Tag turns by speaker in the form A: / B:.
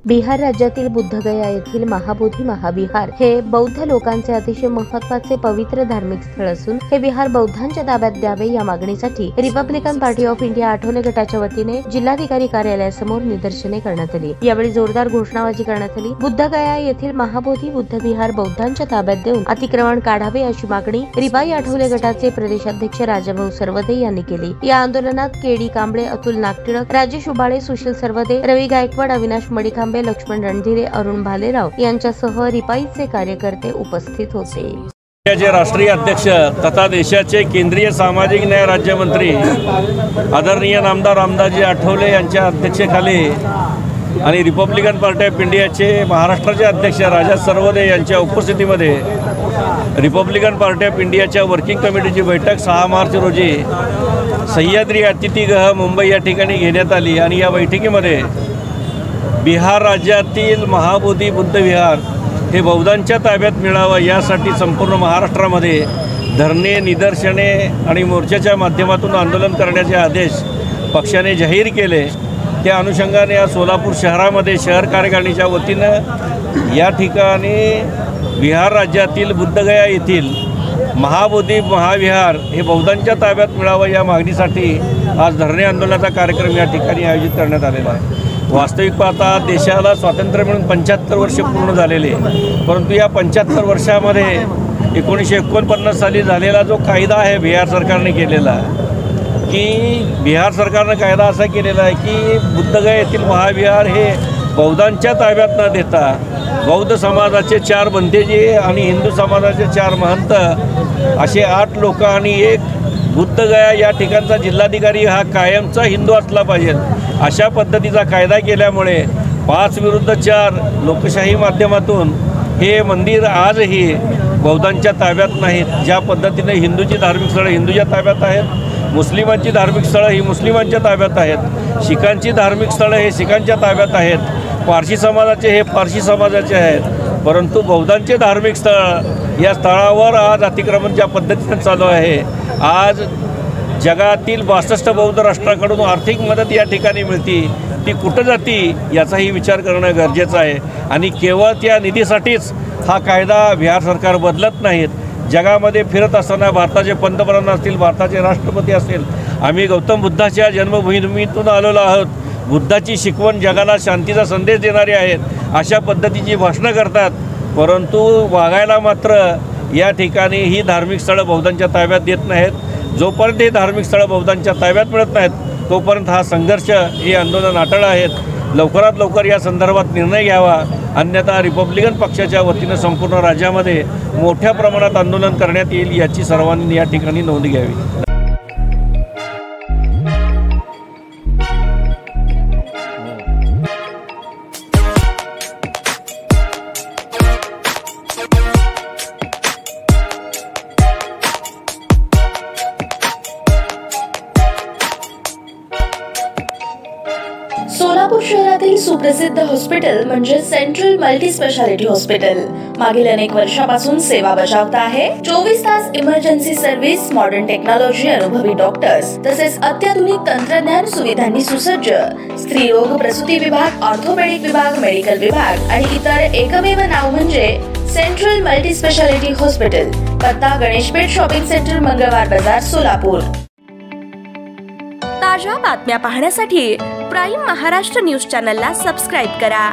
A: बिहार राज्यातील बुद्धगया येथील महाबोधी महाविहार हे बौद्ध लोकांचे अतिशय महत्त्वाचे पवित्र धार्मिक स्थळ असून हे विहार बौद्धांच्या ताब्यात द्यावे या मागणीसाठी Republican party of India Athawale गटाच्या वतीने जिल्हाधिकारी कार्यालयासमोर निदर्शने करण्यात आली। यावेळी जोरदार घोषणाबाजी करण्यात आली। बुद्धगया येथील महाबोधी बुद्ध विहार बौद्धांच्या ताब्यात देऊन अतिक्रमण काढावे अशी मागणी रिपाई आठवले गटाचे प्रदेशाध्यक्ष राजाभाऊ सरवदे यांनी केली। या आंदोलनात केडी कांबळे, अतुल नागटिळक, राजेश उबाळे, सुशील सरवदे, रवी गायकवाड, अविनाश मडिकांबे, लक्ष्मण रणधीरे, अरुण भालेराव यांच्यासह रिपाईचे कार्यकर्ते उपस्थित होते।
B: राज्याचे राष्ट्रीय अध्यक्ष तथा देशाचे केंद्रीय सामाजिक न्याय राज्यमंत्री आदरणीय नामदार रामदासजी आठवले यांच्या अध्यक्षतेखाली आणि रिपब्लिकन पार्टी ऑफ इंडियाचे महाराष्ट्राचे अध्यक्ष राजा सरवदे यांच्या उपस्थितीमध्ये रिपब्लिकन पार्टी ऑफ इंडियाच्या वर्किंग कमिटीची बैठक 6 मार्च रोजी सह्याद्री अतिथीगृह मुंबई या ठिकाणी घेण्यात आली आणि या बैठकीमध्ये बिहार राज्यातील महाबोधी बुद्ध विहार हे बौद्धांच्या ताब्यात मिळावं यासाठी संपूर्ण महाराष्ट्रामध्ये धरणे, निदर्शने आणि मोर्चाच्या माध्यमातून आंदोलन करण्याचे आदेश पक्षाने जाहीर केले। त्या अनुषंगाने या सोलापूर शहरामध्ये शहर कार्यकारिणीच्या वतीनं या ठिकाणी बिहार राज्यातील बुद्धगया येथील महाबोधी महाविहार हे बौद्धांच्या ताब्यात मिळावं या मागणीसाठी आज धरणे आंदोलनाचा कार्यक्रम या ठिकाणी आयोजित करण्यात आलेला आहे। वास्तविक पाहता देशाला स्वातंत्र्य मिळून 75 वर्ष पूर्ण झालेले, परंतु या 75 वर्षामध्ये 1949 साली झालेला जो कायदा आहे बिहार सरकारने केलेला की बिहार सरकारनं कायदा असा केलेला आहे की बुद्धगया येथील महाविहार हे बौद्धांच्या ताब्यात न देता बौद्ध समाजाचे 4 बंतेजी आणि हिंदू समाजाचे 4 महंत असे 8 लोक आणि एक बुद्धगया या ठिकाणचा जिल्हाधिकारी हा कायमचा हिंदू असला पाहिजे अशा पद्धतीचा कायदा केल्यामुळे 5 विरुद्ध 4 लोकशाही माध्यमातून हे मंदिर आजही बौद्धांच्या ताब्यात नाहीत। ज्या पद्धतीने हिंदूची धार्मिक स्थळं हिंदूच्या ताब्यात आहेत, मुस्लिमांची धार्मिक स्थळं ही मुस्लिमांच्या ताब्यात आहेत, शिखांची धार्मिक स्थळं हे शिखांच्या ताब्यात आहेत, पारशी समाजाचे हे पारशी समाजाचे आहेत, परंतु बौद्धांचे धार्मिक स्थळ या स्थळावर आज अतिक्रमण ज्या पद्धतीने चालू आहे, आज जगातील 62 बौद्ध राष्ट्रांकडून आर्थिक मदत या ठिकाणी मिळती, ती कुठं जाती याचाही विचार करणं गरजेचं आहे आणि केवळ त्या निधीसाठीच हा कायदा बिहार सरकार बदलत नाहीत। जगामध्ये फिरत असताना भारताचे पंतप्रधान असतील, भारताचे राष्ट्रपती असतील, आम्ही गौतम बुद्धाच्या जन्मभूमीतून आलेलो आहोत, बुद्धाची शिकवण जगाला शांतीचा संदेश देणारी आहेत अशा पद्धतीची भाषणं करतात, परंतु वागायला मात्र या ठिकाणी ही धार्मिक स्थळं बौद्धांच्या ताब्यात देत नाहीत। जोपर्यंत हे धार्मिक स्थळं बौद्धांच्या ताब्यात मिळत नाहीत तोपर्यंत हा संघर्ष हे आंदोलन अटळ आहेत। लवकरात लवकर या संदर्भात निर्णय घ्यावा, अन्यथा रिपब्लिकन पक्षाच्या वतीनं संपूर्ण राज्यामध्ये मोठ्या प्रमाणात आंदोलन करण्यात येईल याची सर्वांनी या ठिकाणी नोंद घ्यावी।
C: सोलापूर शहरातील सुप्रसिद्ध हॉस्पिटल म्हणजे सेंट्रल मल्टी स्पेशालिटी हॉस्पिटल मागील अनेक वर्षापासून सेवा बजावत आहे। 24 तास इमर्जन्सी सर्व्हिस, मॉडर्न टेक्नॉलॉजी, अनुभवी डॉक्टर्स तसेच अत्याधुनिक तंत्रज्ञान सुविधांनी सुसज्ज स्त्रीरोग प्रसूती विभाग, ऑर्थोपेडिक विभाग, मेडिकल विभाग आणि इतर एकमेव नाव म्हणजे सेंट्रल मल्टी स्पेशालिटी हॉस्पिटल। पत्ता गणेशपेठ शॉपिंग सेंटर, मंगळवार बाजार, सोलापूर। ताज्या बातम्या पाहण्यासाठी प्राईम महाराष्ट्र न्यूज चॅनलला सबस्क्राईब करा।